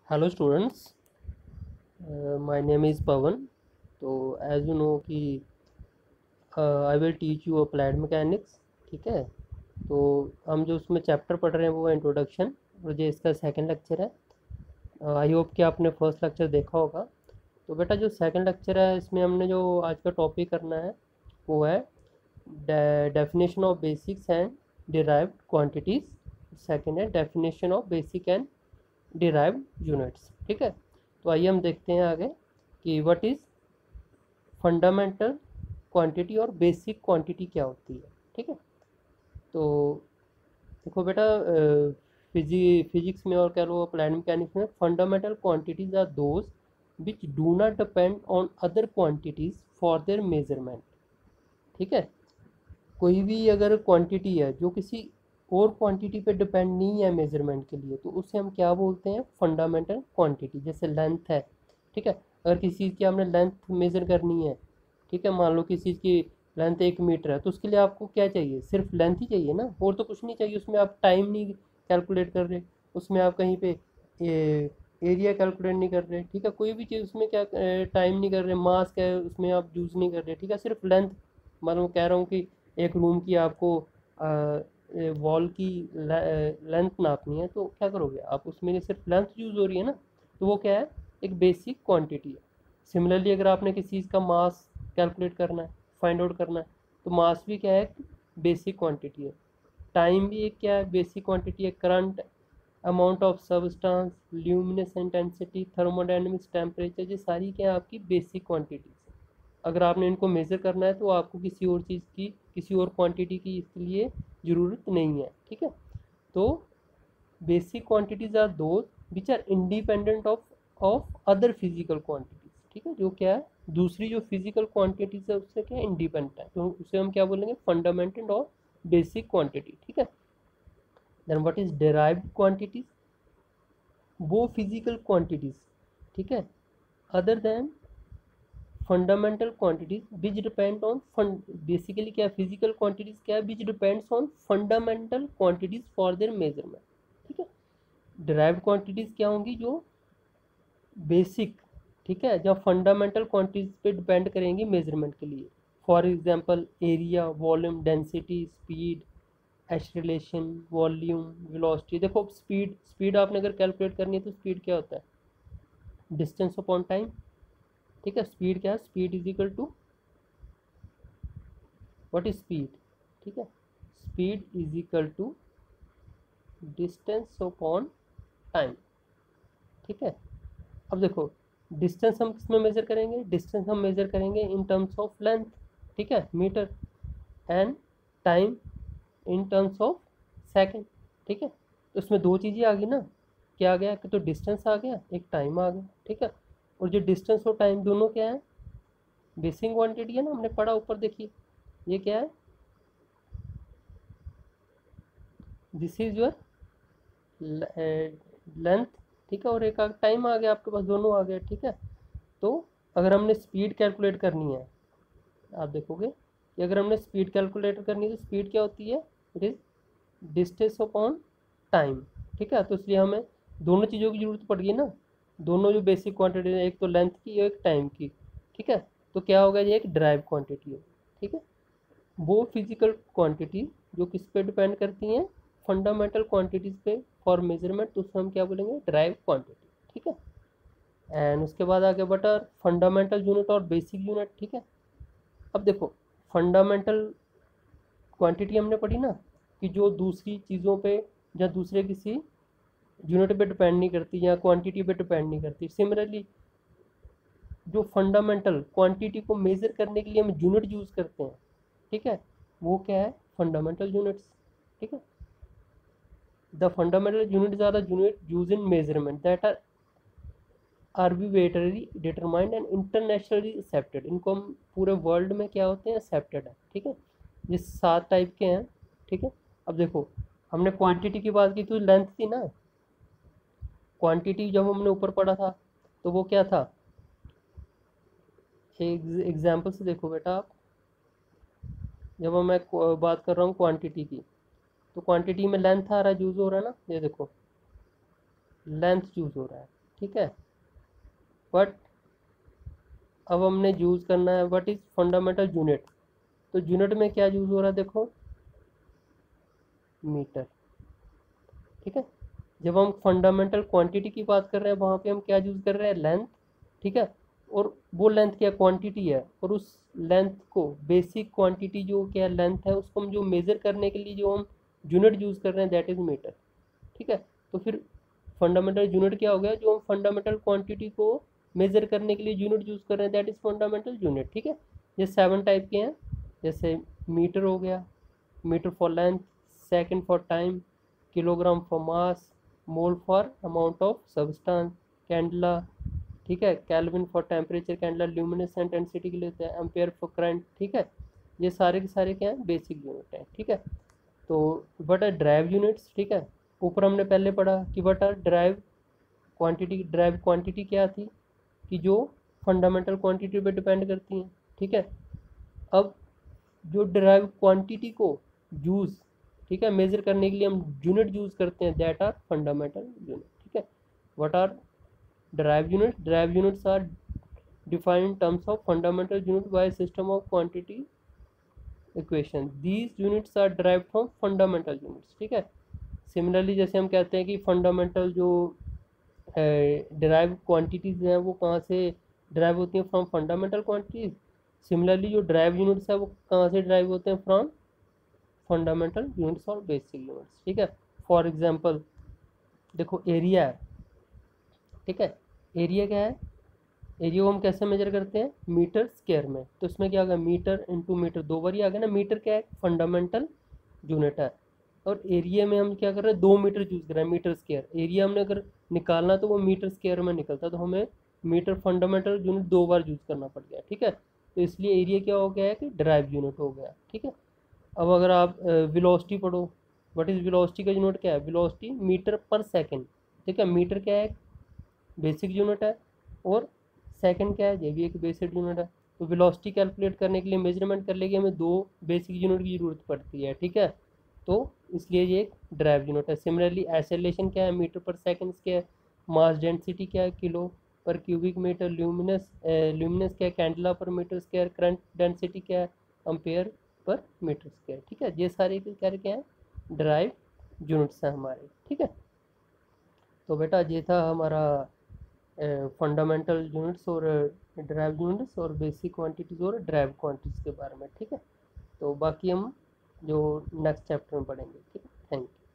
Hello students, my name is Pavan. तो as you know कि I will teach you applied mechanics. ठीक है, तो हम जो उसमें चैप्टर पढ़ रहे हैं वो है इंट्रोडक्शन और ये इसका सेकंड लेक्चर है। आई होप कि आपने फर्स्ट लेक्चर देखा होगा। तो बेटा जो सेकंड लेक्चर है इसमें हमने जो आज का टॉपिक करना है वो है definition of basics and derived quantities. Second है definition of basic and derived units. ठीक है, तो आइए हम देखते हैं आगे कि व्हाट इज़ फंडामेंटल क्वांटिटी और बेसिक क्वांटिटी क्या होती है। ठीक है, तो देखो बेटा फिजिक्स में और कह लो अप्लाइड मैकेनिक्स में fundamental quantities are those which do not depend on other quantities for their measurement. ठीक है, कोई भी अगर क्वांटिटी है जो किसी और क्वांटिटी पे डिपेंड नहीं है मेजरमेंट के लिए, तो उसे हम क्या बोलते हैं, फंडामेंटल क्वांटिटी। जैसे लेंथ है, ठीक है, अगर किसी चीज़ की हमने लेंथ मेज़र करनी है, ठीक है, मान लो किसी चीज़ की लेंथ 1 मीटर है, तो उसके लिए आपको क्या चाहिए, सिर्फ लेंथ ही चाहिए ना, और तो कुछ नहीं चाहिए। उसमें आप टाइम नहीं कैलकुलेट कर रहे, उसमें आप कहीं पे एरिया कैलकुलेट नहीं कर रहे, ठीक है, कोई भी चीज़ उसमें क्या टाइम नहीं कर रहे, मास का है उसमें आप यूज़ नहीं कर रहे, ठीक है, सिर्फ लेंथ। मान लो कह रहा हूँ कि एक रूम की आपको वॉल की लेंथ नापनी है, तो क्या करोगे आप, उसमें सिर्फ लेंथ यूज़ हो रही है ना, तो वो क्या है, एक बेसिक क्वांटिटी है। सिमिलरली अगर आपने किसी चीज़ का मास कैलकुलेट करना है, फाइंड आउट करना है, तो मास भी क्या है, बेसिक क्वांटिटी है। टाइम भी एक क्या है, बेसिक क्वांटिटी है। Current, amount of substance, luminous intensity, thermodynamics, temperature, ये सारी क्या है आपकी बेसिक क्वांटिटीज है। अगर आपने इनको मेज़र करना है तो आपको किसी और चीज़ की, किसी और क्वांटिटी की इसके लिए ज़रूरत नहीं है। ठीक है, तो basic quantities are those which are independent of other physical quantities. ठीक है, जो क्या है, दूसरी जो फिजिकल क्वांटिटीज है उससे क्या इंडिपेंडेंट है, तो उसे हम क्या बोलेंगे, फंडामेंटल और बेसिक क्वांटिटी। ठीक है, then what is derived quantities, वो फिजिकल क्वांटिटीज, ठीक है, other than fundamental quantities which depend on fund, basically क्या फिजिकल क्वांटिटीज क्या है, which depends on fundamental quantities for their measurement. ठीक है, डिराइव्ड क्वांटिटीज क्या होंगी, जो बेसिक, ठीक है, जब फंडामेंटल क्वांटिटीज पे डिपेंड करेंगी मेजरमेंट के लिए। For example area, volume, density, speed, acceleration, volume, velocity. देखो स्पीड, स्पीड आपने अगर कैलकुलेट करनी है तो स्पीड क्या होता है, डिस्टेंस अपॉन टाइम। ठीक है, स्पीड क्या है, speed is equal to what is speed, ठीक है, speed is equal to distance upon time. ठीक है, अब देखो डिस्टेंस हम किस में मेजर करेंगे, डिस्टेंस हम मेजर करेंगे इन टर्म्स ऑफ लेंथ, ठीक है, metre, and time in terms of second. ठीक है, तो इसमें दो चीज़ें आ गई ना, क्या आ गया कि तो डिस्टेंस आ गया, एक टाइम आ गया। ठीक है, और जो डिस्टेंस और टाइम दोनों क्या है, बेसिक क्वांटिटी है ना, हमने पढ़ा ऊपर देखिए, ये क्या है, दिस इज योर लेंथ। ठीक है, और एक टाइम आ गया आपके पास, दोनों आ गया। ठीक है, तो अगर हमने स्पीड कैलकुलेट करनी है, आप देखोगे कि अगर हमने स्पीड कैलकुलेट करनी है तो स्पीड क्या होती है, it is distance upon time. ठीक है, तो इसलिए हमें दोनों चीज़ों की ज़रूरत पड़ गई ना, दोनों जो बेसिक क्वांटिटी है, एक तो लेंथ की और एक टाइम की। ठीक है, तो क्या होगा, ये एक ड्राइव क्वांटिटी है। ठीक है, वो फिजिकल क्वांटिटी जो किस पे डिपेंड करती हैं, फंडामेंटल क्वांटिटीज़ पे फॉर मेजरमेंट, तो उसको हम क्या बोलेंगे, ड्राइव क्वांटिटी। ठीक है, एंड उसके बाद आगे बटर फंडामेंटल यूनिट और बेसिक यूनिट। ठीक है, अब देखो फंडामेंटल क्वांटिटी हमने पढ़ी ना, कि जो दूसरी चीज़ों पे या दूसरे किसी यूनिट पे डिपेंड नहीं करती या क्वांटिटी पे डिपेंड नहीं करती। सिमिलरली जो फंडामेंटल क्वांटिटी को मेज़र करने के लिए हम यूनिट यूज़ करते हैं, ठीक है, वो क्या है, फंडामेंटल यूनिट्स। ठीक है, the fundamental units are the unit use in measurement that are arbitrary determined and internationally accepted. इनको हम पूरे वर्ल्ड में क्या होते हैं, एक्सेप्टेड है। ठीक है, ये 7 टाइप के हैं। ठीक है, अब देखो हमने क्वांटिटी की बात की तो लेंथ थी ना, क्वांटिटी जब हमने ऊपर पढ़ा था तो वो क्या था, एग्जाम्पल से देखो बेटा आप, जब मैं बात कर रहा हूँ क्वांटिटी की, तो क्वांटिटी में लेंथ आ रहा है, यूज़ हो रहा है ना, ये देखो लेंथ यूज़ हो रहा है। ठीक है। बट अब हमने यूज़ करना है व्हाट इज़ फंडामेंटल यूनिट। तो यूनिट में क्या यूज़ हो रहा है, देखो मीटर, ठीक है। जब हम फंडामेंटल क्वांटिटी की बात कर रहे हैं वहाँ पे हम क्या यूज़ कर रहे हैं, लेंथ, ठीक है। और वो लेंथ क्या क्वांटिटी है, और उस लेंथ को बेसिक क्वांटिटी जो क्या लेंथ है उसको हम जो मेज़र करने के लिए जो हम यूनिट यूज़ कर रहे हैं दैट इज़ मीटर, ठीक है। तो फिर फंडामेंटल यूनिट क्या हो गया, जो हम फंडामेंटल क्वांटिटी को मेज़र करने के लिए यूनिट यूज़ कर रहे हैं दैट इज़ फंडामेंटल यूनिट, ठीक है। ये 7 टाइप के हैं, जैसे मीटर हो गया, metre for length, second for time, kilogram for mass, mole for amount of substance, candela, ठीक है, kelvin for temperature, candela luminescent intensity के लिए होता है, एम्पेयर फॉर करंट, ठीक है। ये सारे के सारे क्या हैं, बेसिक यूनिट हैं, ठीक है। तो व्हाट आर ड्राइव यूनिट्स, ठीक है। ऊपर हमने पहले पढ़ा कि what are derived quantity. Derived quantity क्या थी कि जो फंडामेंटल क्वांटिटी पे डिपेंड करती हैं, ठीक है। अब जो ड्राइव क्वांटिटी को यूज़, ठीक है, मेजर करने के लिए हम यूनिट यूज़ करते हैं दैट आर फंडामेंटल यूनिट, ठीक है। What are derived unit, derived units are defined in terms of fundamental unit by system of quantity equation, these units are derived from fundamental units, ठीक है। Similarly जैसे हम कहते हैं कि फंडामेंटल जो डिराइव क्वांटिटीज़ हैं वो कहाँ से ड्राइव होती हैं, फ्रॉम फंडामेंटल क्वांटिटीज़। सिमिलरली जो ड्राइव यूनिट्स है वो कहाँ से ड्राइव होते हैं, फ्रॉम फंडामेंटल यूनिट्स और बेसिक यूनिट्स, ठीक है। फॉर एग्जांपल देखो एरिया है, ठीक है। एरिया क्या है, एरिया को हम कैसे मेजर करते हैं, मीटर स्क्वायर में। तो इसमें क्या होगा, मीटर इंटू मीटर, दो बार ही आ गया ना। मीटर क्या है, फंडामेंटल यूनिट है, और एरिया में हम क्या कर रहे हैं, 2 मीटर यूज़ कर रहे हैं, मीटर स्क्वायर। एरिया हमने अगर निकालना तो वो मीटर स्क्वायर में निकलता, तो हमें मीटर फंडामेंटल यूनिट 2 बार यूज़ करना पड़ गया, ठीक है। तो इसलिए एरिया क्या हो गया है कि ड्राइव यूनिट हो गया, ठीक है। अब अगर आप वेलोसिटी पढ़ो, व्हाट इज़ वेलोसिटी का यूनिट क्या है, वेलोसिटी मीटर पर सेकंड, ठीक है। मीटर क्या है, बेसिक यूनिट है, और सेकंड क्या है, ये भी एक बेसिक यूनिट है। तो वेलोसिटी कैलकुलेट करने के लिए, मेजरमेंट करने के लिए हमें 2 बेसिक यूनिट की ज़रूरत पड़ती है, ठीक है। तो इसलिए ये एक ड्राइव यूनिट है। सिमिलरली एक्सेलरेशन क्या है, मीटर पर सेकंड क्या है, मास डेंसिटी क्या है, किलो पर क्यूबिक मीटर, ल्यूमिनस क्या है, कैंडला पर मीटर स्क्वायर, करंट डेंसिटी क्या है, अम्पेयर पर मीटर स्क्वायर, ठीक है। ये सारे क्या हैं, ड्राइव यूनिट्स हैं हमारे, ठीक है। तो बेटा ये था हमारा फंडामेंटल यूनिट्स और ड्राइव यूनिट्स और बेसिक क्वांटिटीज़ और ड्राइव क्वांटिटीज़ के बारे में, ठीक है। तो बाकी हम जो नेक्स्ट चैप्टर में पढ़ेंगे, ठीक है। Thank you.